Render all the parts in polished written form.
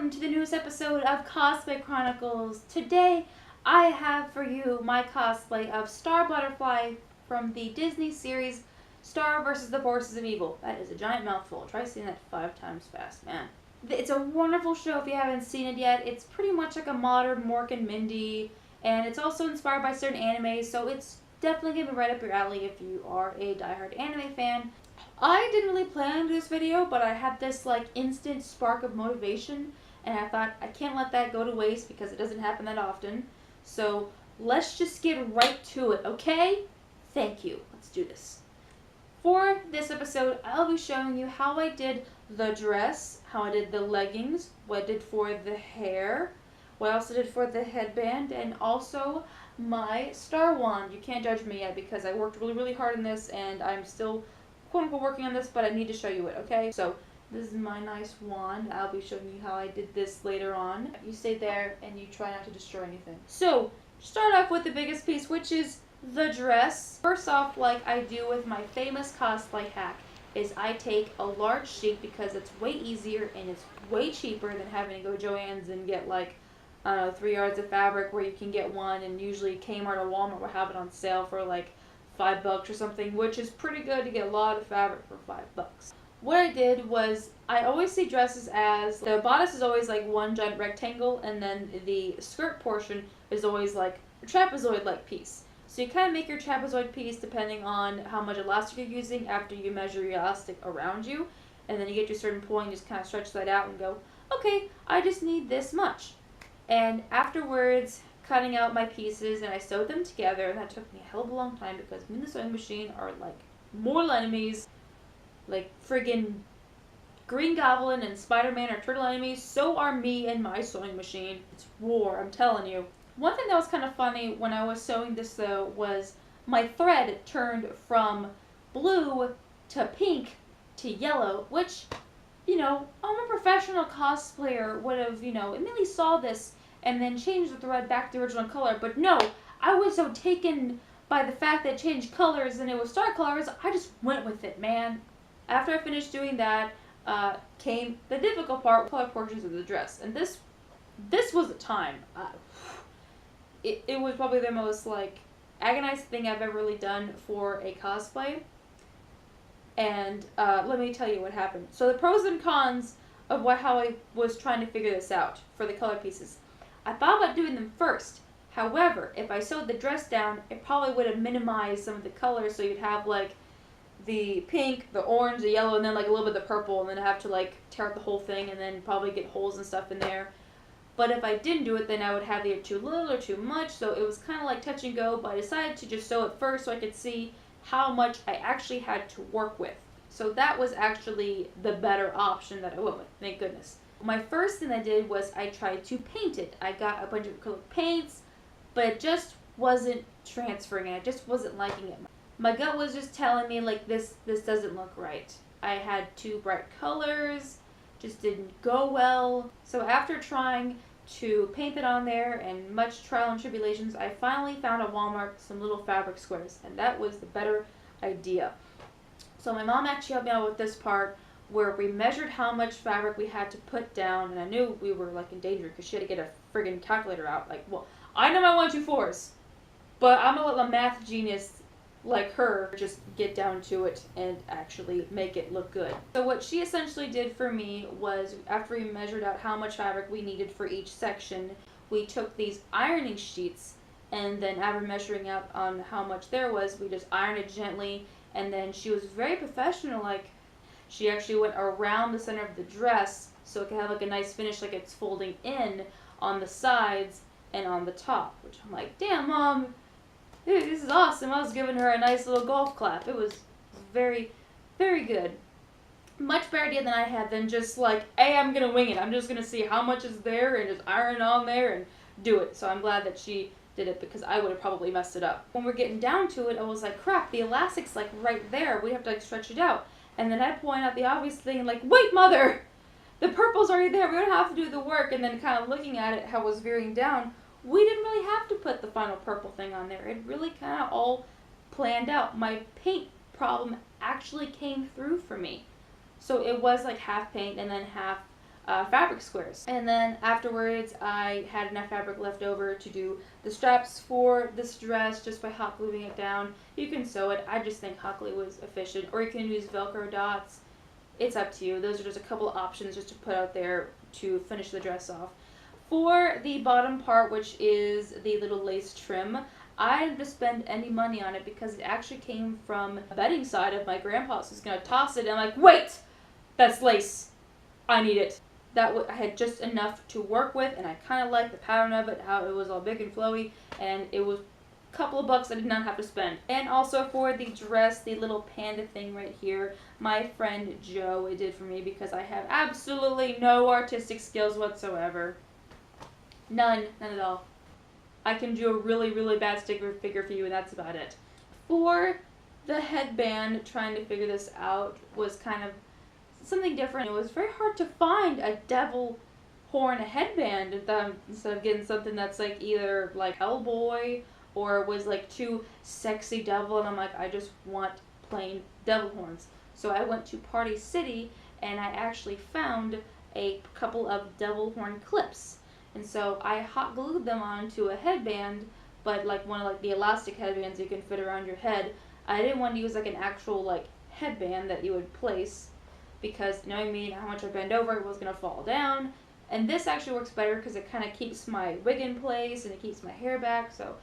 welcome to the newest episode of Cosplay Chronicles. Today, I have for you my cosplay of Star Butterfly from the Disney series Star vs. the Forces of Evil. That is a giant mouthful. Try saying that 5 times fast, man. It's a wonderful show if you haven't seen it yet. It's pretty much like a modern Mork and Mindy, and it's also inspired by certain animes, so it's definitely going to be right up your alley if you are a diehard anime fan. I didn't really plan to do this video, but I had this like instant spark of motivation, and I thought I can't let that go to waste because it doesn't happen that often. So let's just get right to it, okay? Thank you. Let's do this. For this episode, I'll be showing you how I did the dress, how I did the leggings, what I did for the hair, what I also did for the headband, and also my star wand. You can't judge me yet because I worked really hard on this and I'm still quote-unquote working on this, but I need to show you it, okay? So this is my nice wand. I'll be showing you how I did this later on. You stay there and you try not to destroy anything. So start off with the biggest piece, which is the dress. First off, like I do with my famous cosplay hack, is I take a large sheet because it's way easier and it's way cheaper than having to go Joann's and get like, I don't know, 3 yards of fabric where you can get one, and usually Kmart or Walmart will have it on sale for like $5 or something, which is pretty good to get a lot of fabric for $5. What I did was, I always see dresses as, the bodice is always like one giant rectangle, and then the skirt portion is always like a trapezoid-like piece. So you kind of make your trapezoid piece depending on how much elastic you're using after you measure your elastic around you, and then you get to a certain point, you just kind of stretch that out and go, okay, I just need this much. And afterwards, cutting out my pieces, and I sewed them together, and that took me a hell of a long time because me and the sewing machine are like mortal enemies, like friggin' Green Goblin and Spider-Man are turtle enemies. So are me and my sewing machine. It's war, I'm telling you. One thing that was kind of funny when I was sewing this though was my thread turned from blue to pink to yellow, which, you know, I'm a professional cosplayer, would have, you know, immediately saw this and then changed the thread back to the original color. But no, I was so taken by the fact that it changed colors and it was star colors, I just went with it, man. After I finished doing that, came the difficult part, color portions of the dress. And this was a time. It was probably the most, like, agonizing thing I've ever really done for a cosplay. And let me tell you what happened. So the pros and cons of how I was trying to figure this out for the color pieces. I thought about doing them first. However, if I sewed the dress down, it probably would have minimized some of the colors, so you'd have like the pink, the orange, the yellow, and then like a little bit of the purple, and then have to like tear out the whole thing and then probably get holes and stuff in there. But if I didn't do it, then I would have either too little or too much, so it was kind of like touch and go, but I decided to just sew it first so I could see how much I actually had to work with. So that was actually the better option that I went with, thank goodness. My first thing I did was I tried to paint it. I got a bunch of acrylic paints, but it just wasn't transferring it. I just wasn't liking it. My gut was just telling me like this doesn't look right. I had too bright colors, just didn't go well. So after trying to paint it on there and much trial and tribulations, I finally found at Walmart some little fabric squares, and that was the better idea. So my mom actually helped me out with this part where we measured how much fabric we had to put down, and I knew we were like in danger because she had to get a friggin' calculator out. Like, well, I know my 1, 2, 4s, but I'm gonna let a math genius like her just get down to it and actually make it look good. So what she essentially did for me was, after we measured out how much fabric we needed for each section, we took these ironing sheets, and then after measuring out on how much there was, we just ironed it gently, and then she was very professional, like she actually went around the center of the dress so it could have like a nice finish, like it's folding in on the sides and on the top, which I'm like, damn, Mom, dude, this is awesome. I was giving her a nice little golf clap. It was very, very good. Much better idea than I had than just like, hey, I'm going to wing it. I'm just going to see how much is there and just iron on there and do it. So I'm glad that she did it because I would have probably messed it up. When we're getting down to it, I was like, crap, the elastic's like right there. We have to like stretch it out. And then I point out the obvious thing, like, wait, Mother, the purple's already there. We don't have to do the work. And then kind of looking at it, how it was veering down, we didn't really have to put the final purple thing on there. It really kind of all planned out. My paint problem actually came through for me. So it was like half paint and then half fabric squares. And then afterwards, I had enough fabric left over to do the straps for this dress just by hot gluing it down. You can sew it. I just think hot glue was efficient, or you can use Velcro dots. It's up to you. Those are just a couple of options just to put out there to finish the dress off. For the bottom part, which is the little lace trim, I didn't spend any money on it because it actually came from the bedding side of my grandpa's. Who's gonna toss it, and I'm like, wait, that's lace. I need it. I had just enough to work with, and I kind of liked the pattern of it, how it was all big and flowy, and it was a couple of bucks I did not have to spend. And also for the dress, the little panda thing right here, my friend Joe did for me because I have absolutely no artistic skills whatsoever. None at all. I can do a really, really bad sticker figure for you, and that's about it. For the headband, trying to figure this out was kind of something different. It was very hard to find a devil horn headband instead of getting something that's like either like Hellboy or was like too sexy devil, and I'm like, I just want plain devil horns. So I went to Party City and I actually found a couple of devil horn clips. And so I hot glued them onto a headband, but like one of like the elastic headbands you can fit around your head. I didn't want to use like an actual like headband that you would place because knowing me and how much I bend over, it was going to fall down. And this actually works better because it kind of keeps my wig in place and it keeps my hair back. So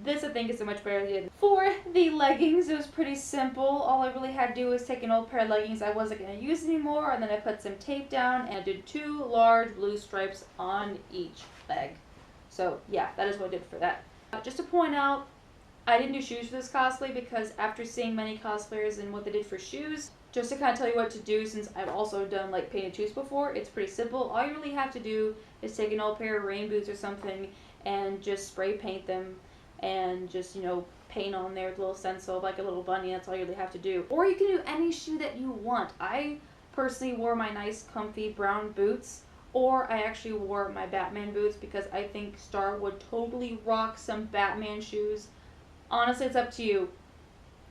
this I think is a much better idea. For the leggings, it was pretty simple. All I really had to do was take an old pair of leggings I wasn't going to use anymore, and then I put some tape down and I did 2 large blue stripes on each leg. So yeah, that is what I did for that. Just to point out, I didn't do shoes for this cosplay because after seeing many cosplayers and what they did for shoes, just to kind of tell you what to do, since I've also done like painted shoes before, it's pretty simple. All you really have to do is take an old pair of rain boots or something and just spray paint them and just, you know, paint on there with a little stencil like a little bunny. That's all you really have to do. Or you can do any shoe that you want. I personally wore my nice comfy brown boots, or I actually wore my Batman boots because I think Star would totally rock some Batman shoes. Honestly, it's up to you.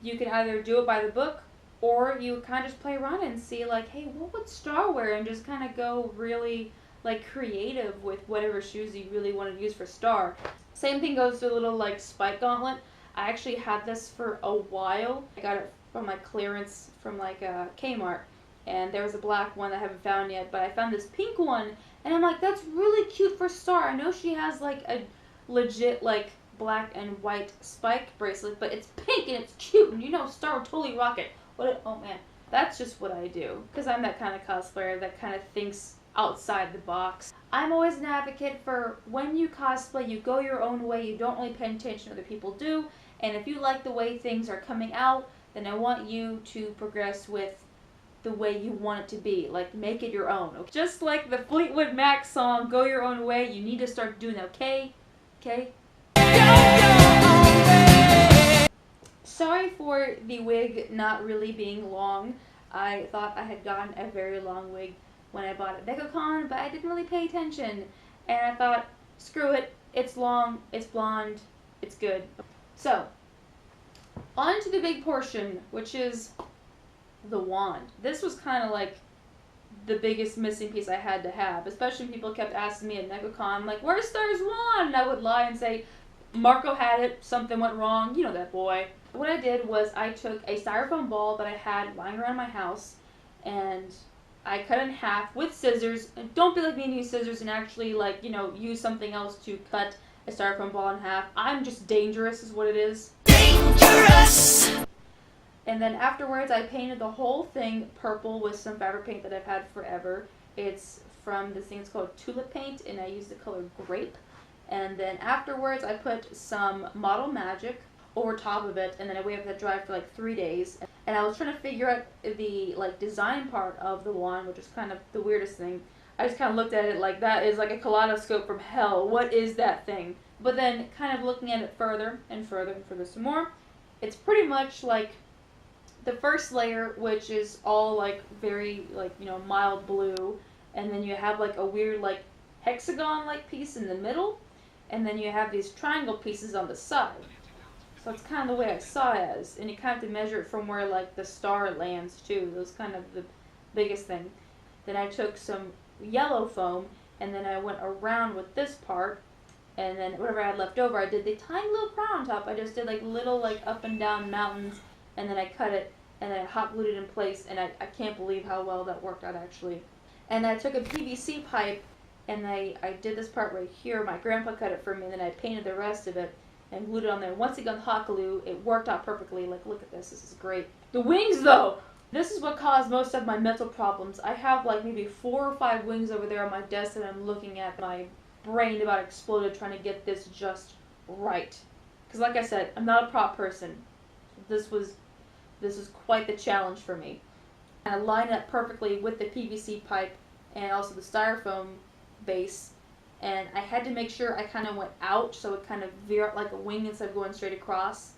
You can either do it by the book, or you kind of just play around and see like, hey, what would Star wear? And just kind of go really like creative with whatever shoes you really want to use for Star. Same thing goes to a little like spike gauntlet. I actually had this for a while. I got it from like clearance from like Kmart. And there was a black one that I haven't found yet, but I found this pink one. And I'm like, that's really cute for Star. I know she has like a legit like black and white spike bracelet, but it's pink and it's cute. And you know Star would totally rock it. Oh man, that's just what I do. Because I'm that kind of cosplayer that kind of thinks outside the box. I'm always an advocate for when you cosplay, you go your own way. You don't really pay attention to what other people do. And if you like the way things are coming out, then I want you to progress with the way you want it to be. Like, make it your own. Okay? Just like the Fleetwood Mac song, Go Your Own Way, you need to start doing that, okay? Okay? Sorry for the wig not really being long. I thought I had gotten a very long wig when I bought it at VegaCon, but I didn't really pay attention. And I thought, screw it, it's long, it's blonde, it's good. So, on to the big portion, which is the wand. This was kind of like the biggest missing piece I had to have, especially when people kept asking me at VegaCon, like, where's Star's wand? And I would lie and say, Marco had it, something went wrong, you know that boy. What I did was I took a styrofoam ball that I had lying around my house, and I cut it in half with scissors. And don't be like me and use scissors and actually, like, you know, use something else to cut a styrofoam ball in half. I'm just dangerous is what it is. Dangerous! And then afterwards I painted the whole thing purple with some fabric paint that I've had forever. It's from this thing, it's called tulip paint, and I used the color grape. And then afterwards I put some Model Magic over top of it, and then I waited for that to dry for like 3 days. And I was trying to figure out the like design part of the wand, which is kind of the weirdest thing. I just kind of looked at it like, that is like a kaleidoscope from hell. What is that thing? But then kind of looking at it further and further and further some more, it's pretty much like the first layer, which is all like very like, you know, mild blue, and then you have like a weird like hexagon like piece in the middle, and then you have these triangle pieces on the side. So that's kind of the way I saw it as, and you kind of have to measure it from where like the star lands too. That was kind of the biggest thing. Then I took some yellow foam, and then I went around with this part, and then whatever I had left over, I did the tiny little crown on top. I just did like little like up and down mountains, and then I cut it, and then I hot glued it in place, and I can't believe how well that worked out actually. And I took a PVC pipe, and I did this part right here. My grandpa cut it for me, and then I painted the rest of it and glued it on there. Once it got hot glue, it worked out perfectly. Like, look at this. This is great. The wings, though! This is what caused most of my mental problems. I have like maybe 4 or 5 wings over there on my desk that I'm looking at. My brain about exploded trying to get this just right. Because like I said, I'm not a prop person. This was quite the challenge for me. And I lined it up perfectly with the PVC pipe and also the styrofoam base. And I had to make sure I kind of went out so it kind of veered out like a wing instead of going straight across.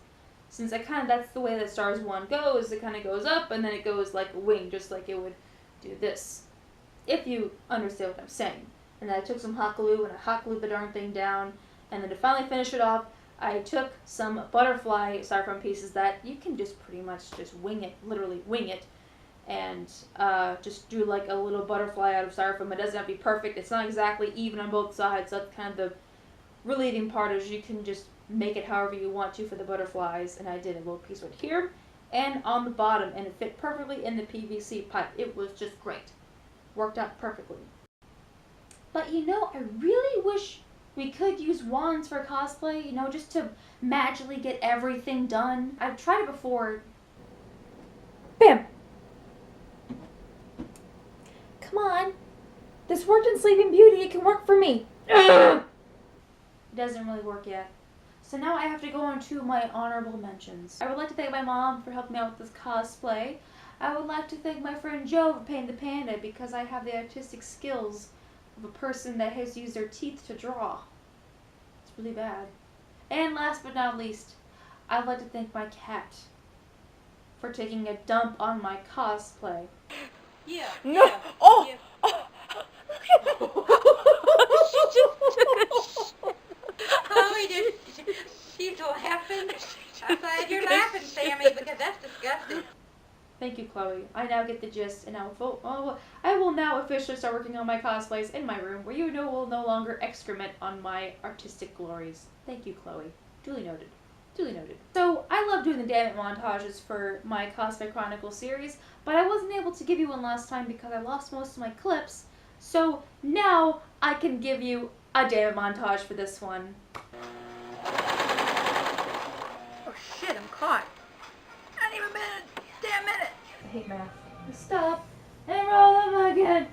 Since that's the way that Stars 1 goes, it kind of goes up and then it goes like a wing, just like it would do this. If you understand what I'm saying. And then I took some hot glue and I hot glued the darn thing down. And then to finally finish it off, I took some butterfly styrofoam pieces that you can just pretty much just wing it, literally wing it. And just do like a little butterfly out of styrofoam. It doesn't have to be perfect. It's not exactly even on both sides. That's kind of the relieving part, is you can just make it however you want to for the butterflies. And I did a little piece right here and on the bottom, and it fit perfectly in the PVC pipe. It was just great. Worked out perfectly. But you know, I really wish we could use wands for cosplay, you know, just to magically get everything done. I've tried it before. Bam! Come on. This worked in Sleeping Beauty. It can work for me. It doesn't really work yet. So now I have to go on to my honorable mentions. I would like to thank my mom for helping me out with this cosplay. I would like to thank my friend Joe for painting the panda, because I have the artistic skills of a person that has used their teeth to draw. It's really bad. And last but not least, I'd like to thank my cat for taking a dump on my cosplay. Yeah. No. Yeah, Oh. yeah. She just took a shit. Chloe did. She's laughing. I'm glad you're laughing, Sammy, because that's disgusting. Thank you, Chloe. I now get the gist, and I will now officially start working on my cosplays in my room, where you know will no longer excrement on my artistic glories. Thank you, Chloe. Duly noted. Duly noted. So, I love doing the Damn It montages for my Cosplay Chronicles series, but I wasn't able to give you one last time because I lost most of my clips. So, now I can give you a Damn It montage for this one. Oh shit, I'm caught. Not even been a damn minute. I hate math. Stop and roll them again.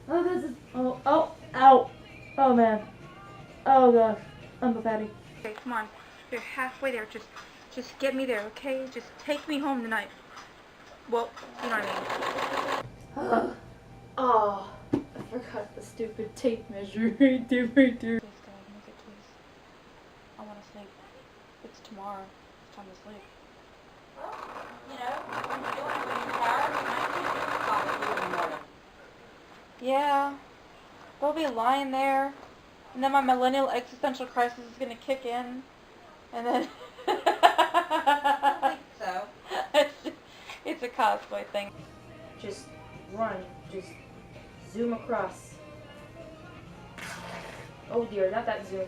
Oh, this is. Ow. Oh, man. Oh, gosh. I'm pathetic. Okay, come on. You're halfway there. Just get me there, okay? Just take me home tonight. Well, you know what I mean. Oh, I forgot the stupid tape measure. Right there. Please, God, make it, please. I want to sleep. It's tomorrow. It's time to sleep. Well, you know, when you're doing it when you're tired, you might think coffee in the morning. Yeah. They'll be lying there, and then my millennial existential crisis is going to kick in, and then... I think so. It's a cosplay thing. Just run. Just zoom across. Oh dear, not that zoom.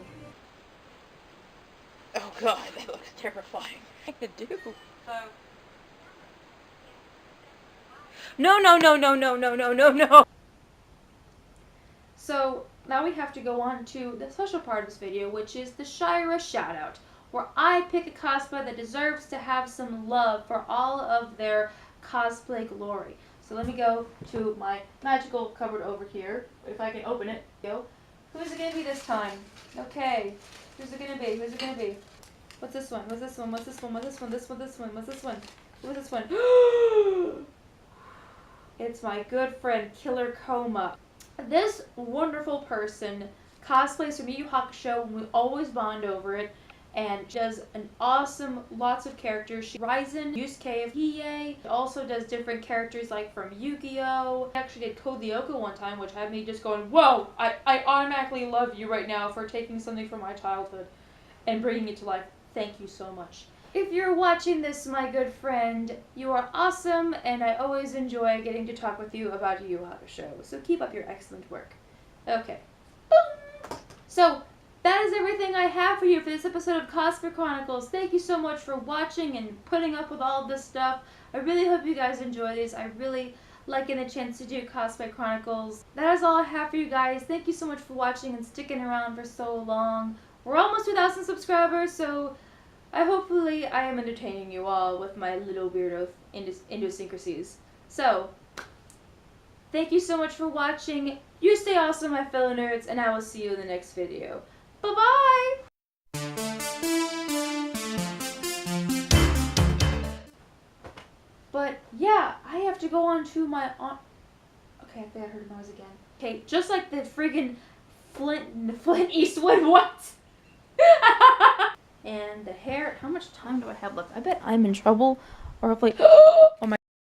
Oh god, that looks terrifying. I could do. So. No. So now we have to go on to the special part of this video, which is the Shira Shoutout, where I pick a cosplay that deserves to have some love for all of their cosplay glory. So let me go to my magical cupboard over here, if I can open it. Go. Who's it gonna be this time? Okay. Who's it gonna be? Who's it gonna be? What's this one? What's this one? What's this one? What's this one? This one? This one? What's this one? Who's this one? It's my good friend Killer Coma. This wonderful person cosplays from Yu Yu Hakusho, and we always bond over it. And she does an awesome, lots of characters. She Ryzen, Yusuke, Hiei, also does different characters like from Yu-Gi-Oh! She actually did Code Lyoko one time, which had me just going, whoa! I automatically love you right now for taking something from my childhood and bringing it to life. Thank you so much. if you're watching this, my good friend, you are awesome, and I always enjoy getting to talk with you about a Yu Hakusho. So keep up your excellent work. Okay. Boom! So, that is everything I have for you for this episode of Cosplay Chronicles. Thank you so much for watching and putting up with all of this stuff. I really hope you guys enjoy these. I really like getting a chance to do Cosplay Chronicles. That is all I have for you guys. Thank you so much for watching and sticking around for so long. We're almost 2,000 subscribers, so hopefully I am entertaining you all with my little weirdo idiosyncrasies. So, thank you so much for watching. You stay awesome, my fellow nerds, and I will see you in the next video. Bye-bye! But, yeah, I have to go on to my Okay, I think I heard a noise again. Okay, just like the friggin' Flint Eastwood, what? And the hair, how much time do I have left? I bet I'm in trouble, or hopefully, oh my